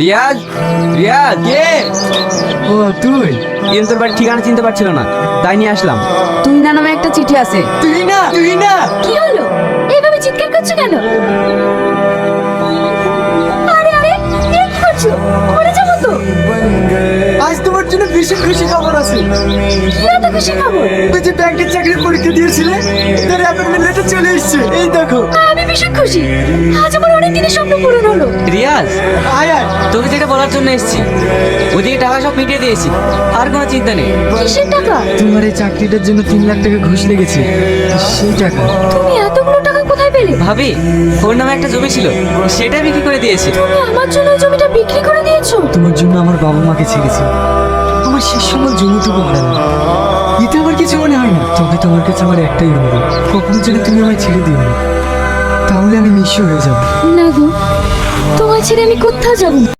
রিয়াজ, রিয়াজ কে? ও তুই? কিন্তু তোর বাড়ির ঠিকানা চিনতে পারছিল না, তাই নিয়ে আসলাম। তুই না নামে একটা চিঠি আছে। তুই না, তুই না। কি হলো? এইভাবে চিৎকার করছো কেন? আরে আরে, এ কি করছো? মরে যাবো তো। আজ তোমার জন্য ভীষণ খুশি খবর আছে। কি এত খুশি খবর? তুই যে ব্যাংকের চাকরির পরীক্ষা দিয়েছিলে, তোর অ্যাপয়েন্টমেন্ট লেটার চলে এসেছে। এই দেখো। আমি ভীষণ খুশি। আজ আমার অনেক দিনের স্বপ্ন পূরণ হলো। রিয়াজ, আয় আয়। তোকে যেটা বলার জন্য এসেছি, ওদিকে টাকা সব মিটিয়ে দিয়েছি, আর কোনো চিন্তা নেই। কিসের টাকা? তোমার এই চাকরিটার জন্য 3 লাখ টাকা ঘুষ লেগেছে, সেই টাকা। তুমি এতগুলো টাকা কোথায় পেলে? ভাবি, ওর নামে একটা জমি ছিল, সেটা বিক্রি করে দিয়েছে। তুমি আমার জন্য ওই জমিটা বিক্রি করে দিয়েছো? তোমার জন্য আমার বাবা মাকে ছেড়েছি, আমার শেষ সময় জমিটুকু হারালাম। এতে আমার কিছু মনে হয় না, তবে তোমার কাছে আমার একটাই অনুরোধ, কখনো যদি তুমি আমায় ছেড়ে দিও না, তাহলে আমি নিঃস্ব হয়ে যাবো। না গো, তোমায় ছেড়ে আমি কোথাও যাবো না।